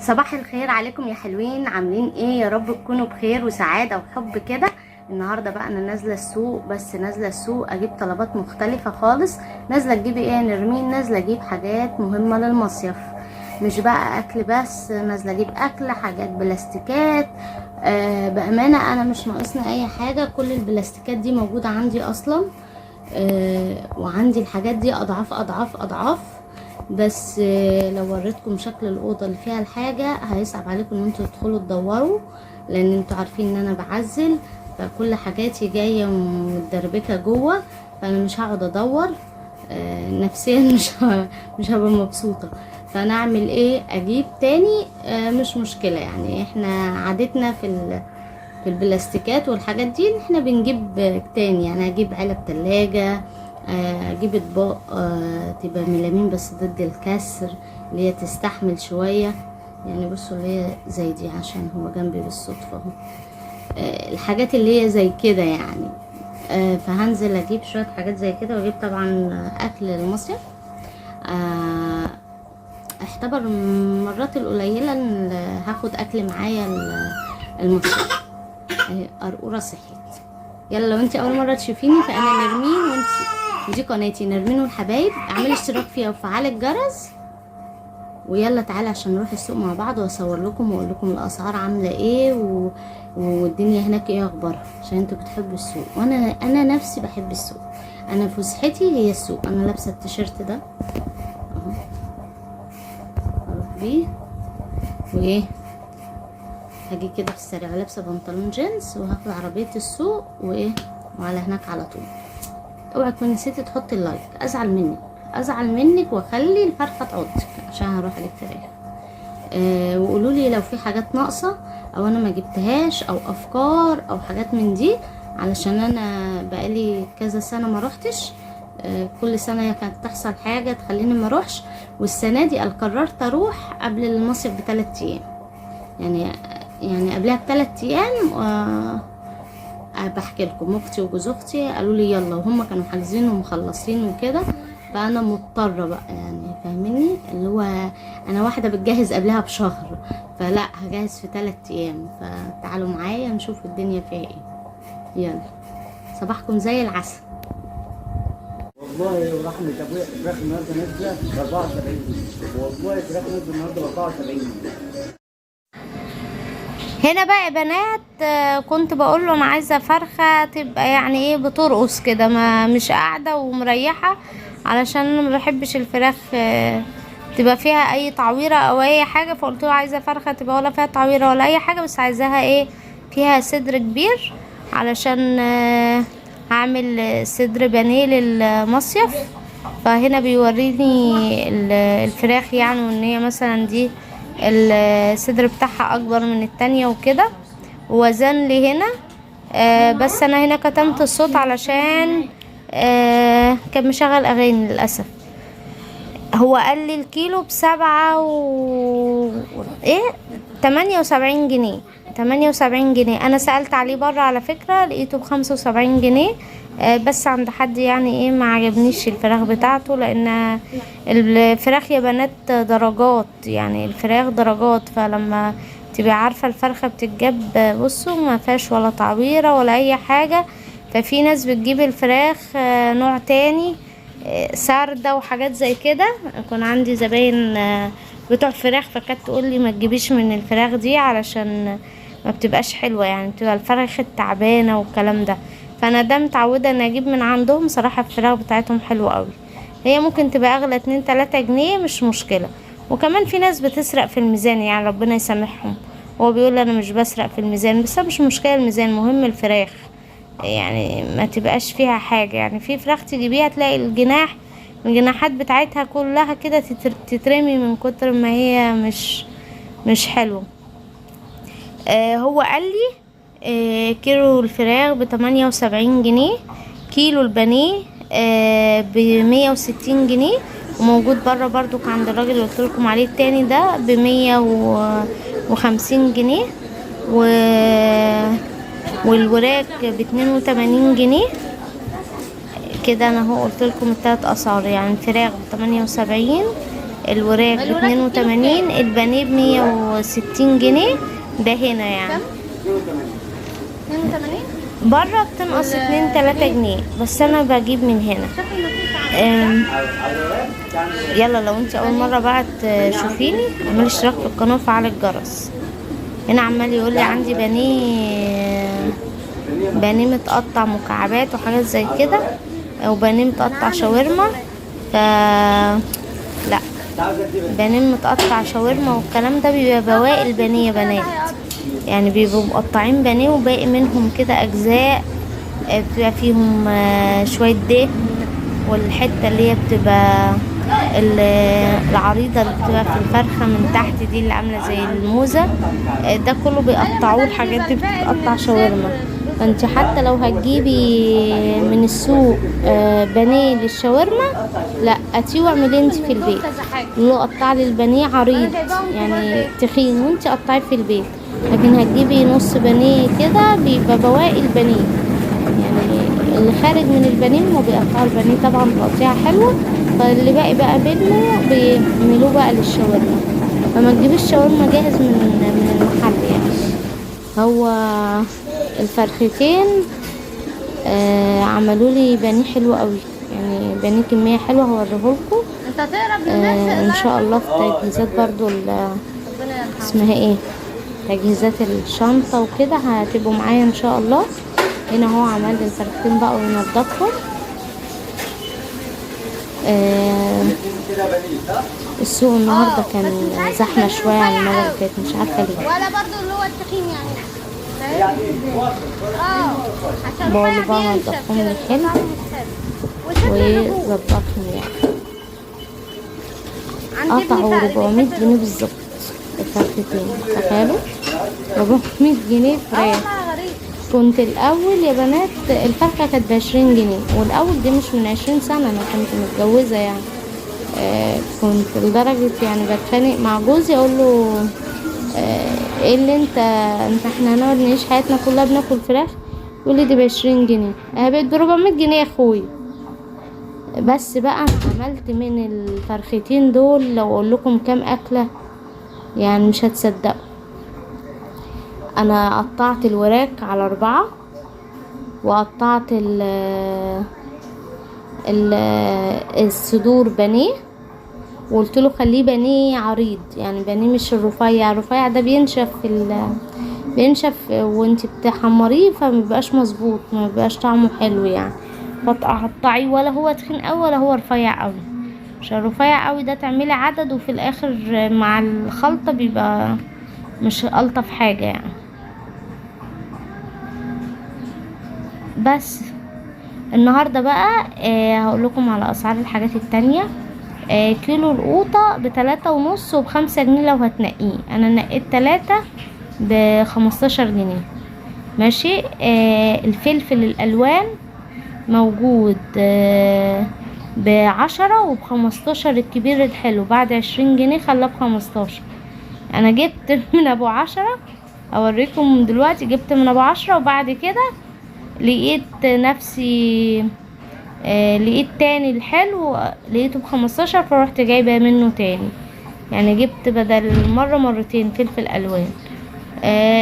صباح الخير عليكم يا حلوين، عاملين ايه؟ يا رب تكونوا بخير وسعاده وحب كده. النهارده بقى انا نازله السوق، بس نازله السوق اجيب طلبات مختلفه خالص. نازله تجيبي ايه يا نرمين؟ نازله اجيب حاجات مهمه للمصيف، مش بقى اكل بس، نازله اجيب اكل، حاجات بلاستيكات. بامانه انا مش ناقصني اي حاجه، كل البلاستيكات دي موجوده عندي اصلا. وعندي الحاجات دي اضعاف اضعاف اضعاف. بس لو وريتكم شكل الاوضه اللي فيها الحاجه هيصعب عليكم ان انتوا تدخلوا تدوروا، لان انتوا عارفين ان انا بعزل، فكل حاجاتي جايه متدربكه جوه، فانا مش هقعد ادور. نفسيا مش هبقى مبسوطه. فانا اعمل ايه؟ اجيب تاني. مش مشكله يعني، احنا عادتنا في البلاستيكات والحاجات دي ان احنا بنجيب تاني. يعني اجيب علب تلاجة، اجيب اطباق تبقى ميلامين بس ضد الكسر، اللي هي تستحمل شوية. يعني بصوا اللي هي زي دي، عشان هو جنبي بالصدفة اهو. الحاجات اللي هي زي كده يعني. فهنزل اجيب شوية حاجات زي كده، واجيب طبعا اكل المصيف. اعتبر المرات القليلة ان هاخد اكل معايا المصيف. قرقورة صحيت. يلا لو انت اول مرة تشوفيني فانا نرمين، ودي قناتي نرمين والحبايب. اعملي اشتراك فيها وفعلي الجرس، ويلا تعالى عشان نروح السوق مع بعض واصور لكم واقول لكم الاسعار عامله ايه والدنيا هناك ايه اخبارها، عشان انتوا بتحبوا السوق وانا نفسي بحب السوق. انا فسحتي هي السوق. انا لابسه التيشيرت ده اهو، اروح بيه وايه، هاجي كده في السريع لابسه بنطلون جينز، وهاخد عربيه السوق وايه وعلى هناك على طول. اوعي تكوني نسيتي تحطي اللايك، ازعل منك واخلي الفرخه تعضك، عشان هروح عليك فراخ. وقولوا لي لو في حاجات ناقصه او انا ما جبتهاش، او افكار او حاجات من دي، علشان انا بقالي كذا سنه ما روحتش. كل سنه كانت تحصل حاجه تخليني ما اروحش، والسنه دي قررت اروح قبل المصيف ب3 ايام. يعني قبلها ب3 ايام. بحكي لكم، اختي وجوز اختي قالوا لي يلا، وهم كانوا حاجزين ومخلصين وكده، فانا مضطره بقى يعني، فاهميني؟ اللي هو انا واحده بتجهز قبلها بشهر، فلا هجهز في 3 ايام. فتعالوا معايا نشوف الدنيا فيها ايه. يلا صباحكم زي العسل. والله ورحمة ابويا فراخ النهارده نازله ب 74 جنيه، والله فراخ نازله النهارده ب 74 جنيه. هنا بقى يا بنات، كنت بقول له انا عايزه فرخه تبقى يعني ايه بترقص كده، ما مش قاعده ومريحه، علشان انا ما بحبش الفراخ تبقى فيها اي تعويره او اي حاجه. فقلت له عايزه فرخه تبقى ولا فيها تعويره ولا اي حاجه، بس عايزاها ايه، فيها صدر كبير، علشان هعمل صدر بانيه للمصيف. فهنا بيوريني الفراخ يعني، وان هي مثلا دي الصدر بتاعها اكبر من التانية وكده، وزن لي هنا. بس انا هنا كتمت الصوت علشان كان مشغل اغاني للاسف. هو قال لي الكيلو ب7 ايه 78 جنيه. 78 جنيه. انا سألت عليه بره على فكرة، لقيته ب75 جنيه. بس عند حد يعني ايه ما عجبنيش الفراخ بتاعته، لان الفراخ يا بنات درجات، يعني الفراخ درجات. فلما تبقى عارفة الفرخة بتتجاب، بصوا ما فيهاش ولا تعويرة ولا اي حاجة. ففي ناس بتجيب الفراخ نوع تاني، سردة وحاجات زي كده. كان عندي زباين بتوع فراخ، فكانت تقول لي ما تجيبيش من الفراخ دي علشان ما بتبقاش حلوة، يعني بتبقى الفراخ تعبانة والكلام ده. فانا ده متعودة ان اجيب من عندهم. صراحة الفراخ بتاعتهم حلوة قوي. هي ممكن تبقى اغلى 2-3 جنيه مش مشكلة. وكمان في ناس بتسرق في الميزان، يعني ربنا يسامحهم. هو بيقول انا مش بسرق في الميزان، بس مش مشكلة الميزان، مهم الفراخ يعني ما تبقاش فيها حاجة. يعني في فراخ تجيبيها تلاقي الجناحات بتاعتها كلها كده تترمي من كتر ما هي مش حلوة. هو قال لي كيلو الفراخ ب78 جنيه، كيلو البانيه ب160 جنيه. وموجود بره برضو عند الراجل اللي قلتلكم عليه التاني ده ب150 جنيه. والوراك ب82 جنيه كده. انا هو قلت لكم ال3 اسعار، يعني الفراخ ب78 الوراك ب82، البانيه ب160 جنيه. ده هنا يعني 82. بره بتنقص 2-3 جنيه، بس انا بجيب من هنا. يلا لو انت اول مره بقى تشوفيني اعملي اشتراك في القناه وفعلي الجرس. هنا عمال يقول لي عندي بانيه متقطع مكعبات وحاجات زي كده، وبانيه متقطع شاورما. ف لا، بانيه متقطع شاورما والكلام ده بيبقى بواقي البانيه يا بنات، يعني بيبقوا مقطعين بانيه وباقي منهم كده اجزاء، بتبقى فيهم شويه دهن، والحته اللي هي بتبقى العريضة اللي بتبقى في الفرخة من تحت دي اللي عاملة زي الموزة، ده كله بيقطعوه. الحاجات دي بتتقطع شاورما. فانت حتى لو هتجيبي من السوق بانيه للشاورما، لا هاتيه واعمليه انت في البيت. لو قطع لي البانيه عريض يعني تخين وانت قطعيه في البيت، لكن هتجيبي نص بانيه كده بيبقى بواقي البانيه، يعني اللي خارج من البانيه هما بيقطعوا البانيه طبعا تقطيعه حلوه، فاللي باقي بقى منه بيعملوه بقى للشاورما. فما تجيبيش الشاورما جاهز من المحل يعني. هو الفرختين عملوا لي بانيه حلو قوي، يعني بانيه كميه حلوه هوريهولكم انت هتقرب للناس ان شاء الله. في تجهيزات برضو اسمها ايه، تجهيزات الشنطه وكده هتبقوا معايا ان شاء الله. هنا هو عمل لي الفرختين بقى وينضفهم. السوق النهارده كان زحمه شويه عن المره اللي فاتت، مش عارفه ليه. ولا برضو اللي هو التخين يعني عشان بقول بقى نضفهم لي حلو وظبطهم يعني. قطعوا 400 جنيه بالظبط الفرختين، تخيلوا 400 جنيه فراخ. كنت الاول يا بنات الفرخه كانت ب20 جنيه، والاول دي مش من 20 سنه، انا كنت متجوزه يعني. كنت لدرجه يعني بتخانق مع جوزي اقول له ايه اللي انت احنا هنقعد نعيش حياتنا كلها بناكل فراخ؟ يقول لي دي ب20 جنيه، بقت ب400 جنيه يا اخوي. بس بقى انا عملت من الفرختين دول لو اقول لكم كام اكله يعني مش هتصدقوا. انا قطعت الوراك على 4، وقطعت الصدور بانيه، وقلت له خليه بانيه عريض، يعني بانيه مش الرفيع ده بينشف بينشف وانت بتحمريه فمبيبقاش مظبوط، مبيبقاش طعمه حلو يعني. فتقطعيه ولا هو تخين قوي ولا هو رفيع قوي، عشان رفيع قوي ده تعملي عدد وفي الاخر مع الخلطه بيبقى مش الطف حاجه يعني. بس النهارده بقى هقول لكم على اسعار الحاجات التانية. كيلو القوطة ب3.5 وب5 جنيه لو هتنقيه. انا نقيت 3 ب15 جنيه ماشي. الفلفل الالوان موجود ب10 وب15، الكبير الحلو بعد 20 جنيه خلاه ب15. انا جبت من ابو 10، اوريكم دلوقتي جبت من ابو 10 وبعد كده لقيت نفسي لقيت تاني الحلو لقيته ب15، فروحت جايبه منه تاني، يعني جبت بدل مرتين فلفل الوان.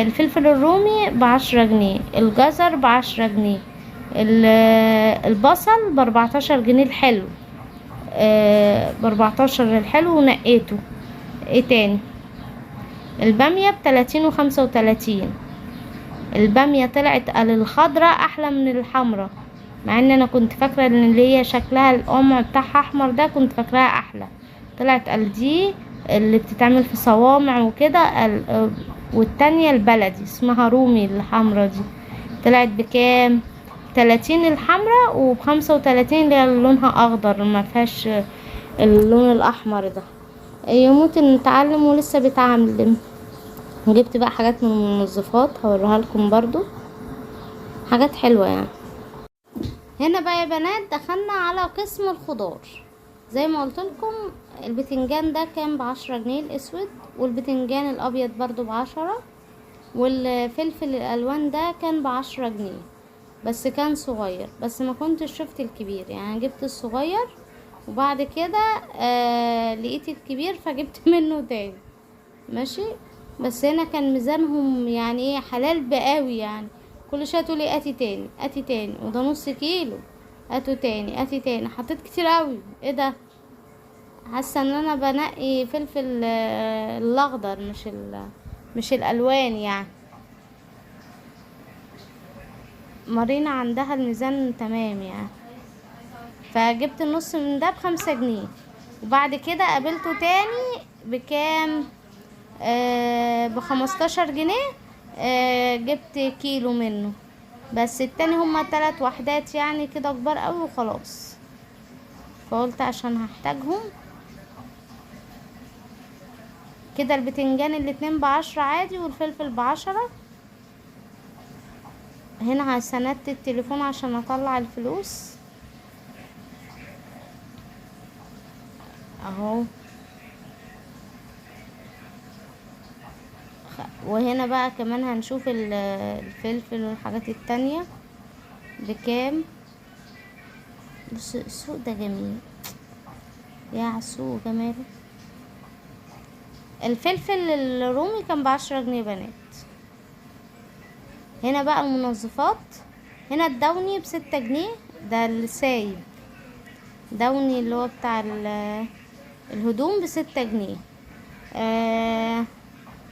الفلفل الرومي ب10 جنيه، الجزر ب10 جنيه، البصل ب14 جنيه الحلو، ب14 الحلو ونقيته. ايه تاني، البامية ب30 و35. البامية طلعت الخضراء احلى من الحمراء، مع ان انا كنت فاكره ان اللي هي شكلها القمع بتاعها احمر ده كنت فاكراها احلى. طلعت دي اللي بتتعمل في صوامع وكده، والتانية البلدي اسمها رومي الحمرا دي طلعت بكام؟ 30 الحمراء وب35 اللي هي لونها اخضر ما فيهاش اللون الاحمر ده. يموت نتعلم ولسه بيتعلم. جبت بقى حاجات من المنظفات هوريها لكم برضو، حاجات حلوه يعني. هنا بقى يا بنات دخلنا على قسم الخضار. زي ما قلت لكم البتنجان ده كان ب10 جنيه الاسود، والبتنجان الابيض برضو ب10، والفلفل الالوان ده كان ب10 جنيه بس كان صغير، بس ما كنتش شفت الكبير يعني جبت الصغير وبعد كده لقيت الكبير فجبت منه تاني. ماشي. بس هنا كان ميزانهم يعني ايه حلال بقاوي، يعني كل شويه تقولي هاتي تاني هاتي تاني، وده نص كيلو، هاتوا تاني هاتي تاني. حطيت كتير قوي. ايه ده؟ حاسه ان انا بنقي فلفل الاخضر مش الالوان يعني. مارينا عندها الميزان تمام يعني. فجبت النص من ده ب5 جنيه. وبعد كده قابلته تاني بكام؟ ب15 جنيه. جبت كيلو منه. بس التاني هما 3 وحدات يعني كده كبار قوي وخلاص. فقلت عشان هحتاجهم كده. البتنجان الاتنين ب10 عادي، والفلفل ب10. هنا سندت التليفون عشان اطلع الفلوس اهو. وهنا بقى كمان هنشوف الفلفل والحاجات التانية بكام. بس السوق ده جميل يا عالسوق جماله. الفلفل الرومي كان ب10 جنيه بنات. هنا بقى المنظفات. هنا الدوني ب6 جنيه، ده السايب دوني اللي هو بتاع الهدوم ب6 جنيه.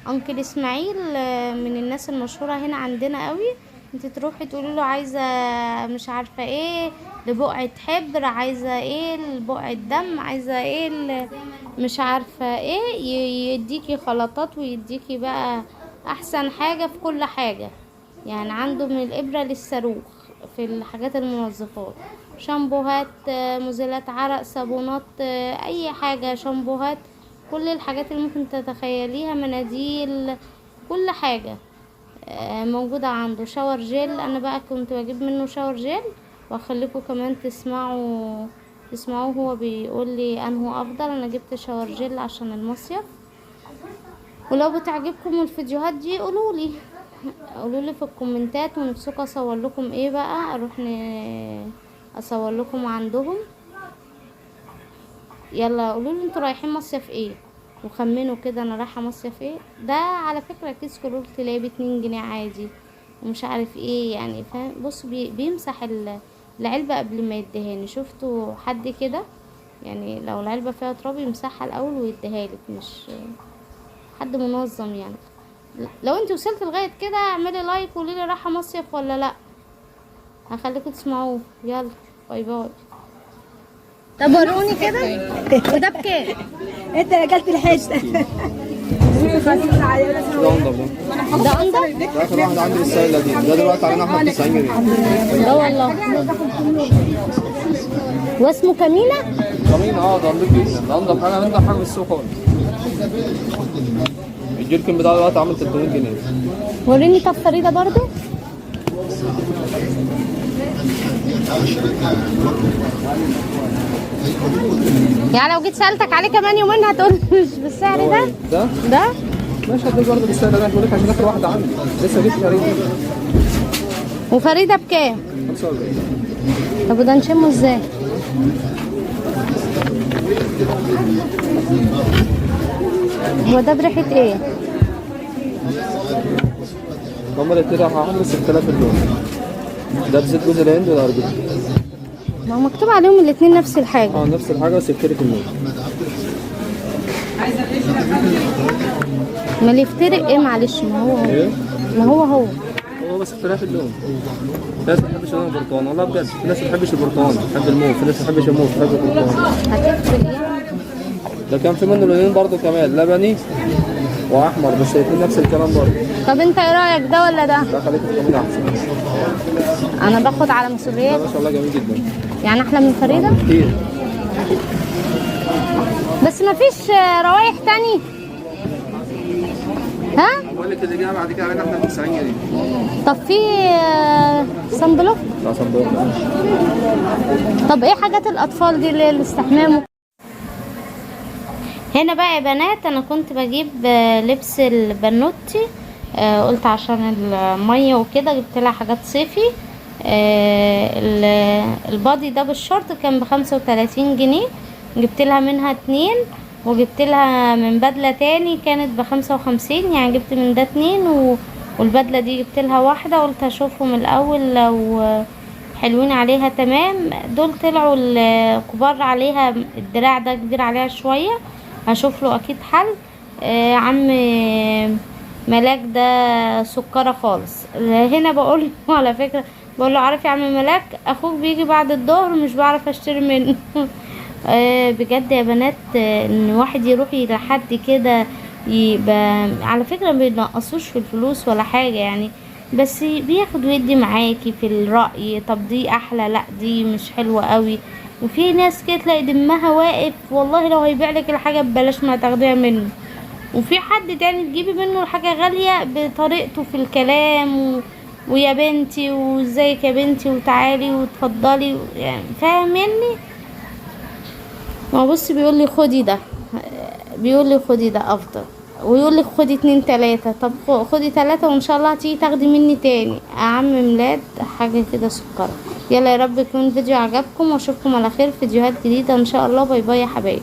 انكل اسماعيل من الناس المشهورة هنا عندنا قوي. انت تروحي تقولي له عايزة مش عارفة ايه لبقعة حبر، عايزة ايه لبقعة دم، عايزة ايه مش عارفة ايه، يديكي خلطات ويديكي بقى احسن حاجة في كل حاجة. يعني عنده من الابرة للصاروخ في الحاجات المنظفات، شامبوهات، مزيلات عرق، صابونات، اي حاجة، شامبوهات، كل الحاجات اللي ممكن تتخيليها، مناديل، كل حاجة موجودة عنده. شاور جيل، انا بقى كنت بجيب منه شاور جيل، واخليكم كمان تسمعوا هو بيقول لي انه افضل. انا جبت شاور جيل عشان المصيف. ولو بتعجبكم الفيديوهات دي قولولي في الكومنتات، ونفسكم اصور لكم ايه بقى، اروح اصور لكم عندهم. يلا قولولي انتوا رايحين مصيف ايه، وخمنوا كده انا رايحه مصيف ايه. ده على فكره كيس كلور تلاقيه ب2 جنيه عادي، ومش عارف ايه يعني فاهم. بصوا بيمسح العلبه قبل ما يدهاني. شفتوا حد كده يعني لو العلبه فيها تراب يمسحها الاول ويديهالك، مش حد منظم يعني. لو انت وصلت لغايه كده اعملي لايك وقولي لي رايحه مصيف ولا لا. هخليكم تسمعوه. يلا باي باي. طب وروني كده وده بكام؟ انت اكلت الحته. ده انضف ده. ده انضف. ده اخر واحد عندي السايله دي، ده دلوقتي علينا احنا 90 جنيه. لا والله. واسمه كمينة. ده نضيف جدا، ده انضف حاجه في السوق خالص. الجيركن بتاعه دلوقتي عامل 300 جنيه. وريني طب فريدة برضو. يعني لو جيت سألتك عليه كمان يومين هتقول مش بالسعر ده؟ ده؟ ماشي هديك برضه بالسعر ده، بقول لك عشان اخر واحده عندي لسه جبت فريده. وفريدة بكام؟ 45. طب وده نشمه ازاي؟ هو ده بريحة ايه؟ هما الاتنين هعمل 6000 اللون. ده بزيت جوز الهند وده ارجل. ما هو مكتوب عليهم الاتنين نفس الحاجة. نفس الحاجه بس يفترق اللون. ما اللي يفترق ايه معلش؟ ما هو ايه؟ ما هو بس اختلاف اللون. في ناس ما بتحبش اللون البرتقال، والله بجد. في ناس ما بتحبش البرتقال، بتحب الموف. في ناس ما بتحبش الموف، بتحب البرتقال. هتفرق يعني. ده كان في منه لونين برضه كمان، لبني واحمر، بس الاثنين نفس الكلام برضه. طب انت ايه رايك ده ولا ده؟ ده خليك الكمين احسن. انا باخد على ده مسؤوليات. ما شاء الله جميل جدا. يعني احلى من فريدة كتير. بس مفيش روايح تاني. ها؟ بقول لك اللي جاي بعد كده علينا احنا 90 جنيه. طب في صندوق. لا صندوق. طب ايه حاجات الاطفال دي اللي الاستحمام؟ هنا بقى يا بنات انا كنت بجيب لبس البنوتي. قلت عشان المية وكده جبت لها حاجات صيفي. البادي ده بالشورت كان ب35 جنيه، جبت لها منها 2، وجبت لها من بدلة تاني كانت ب55، يعني جبت من ده 2 والبدلة دي جبت لها واحدة. قلت اشوفهم الاول لو حلوين عليها تمام. دول طلعوا الكبار عليها، الدراع ده كبير عليها شوية، هشوف له اكيد حل. عم ملاك ده سكرة خالص. هنا بقول له على فكرة، بقول له عارف يا عم ملاك، اخوك بيجي بعد الظهر مش بعرف اشتري منه. بجد يا بنات، ان واحد يروح لحد كده يبقى على فكرة ما بينقصوش في الفلوس ولا حاجة يعني، بس بياخد ويدي معاكي في الرأي. طب دي احلى، لا دي مش حلوة قوي. وفي ناس كده تلاقي دمها واقف، والله لو هيبيع لك الحاجة ببلاش ما تاخديها منه. وفي حد تاني تجيبي منه حاجة غالية بطريقته في الكلام ويا بنتي وازيك يا بنتي وتعالي وتفضلي، يعني فاهميني. ما بصي بيقول لي خدي ده، بيقول لي خدي ده افضل، ويقول لك خدي 2 3. طب خدي 3 وان شاء الله هتيجي تاخدي مني تاني. عم ميلاد حاجة كده سكر. يلا يا رب يكون الفيديو عجبكم، واشوفكم على خير في فيديوهات جديدة ان شاء الله. باي باي يا حبايبي.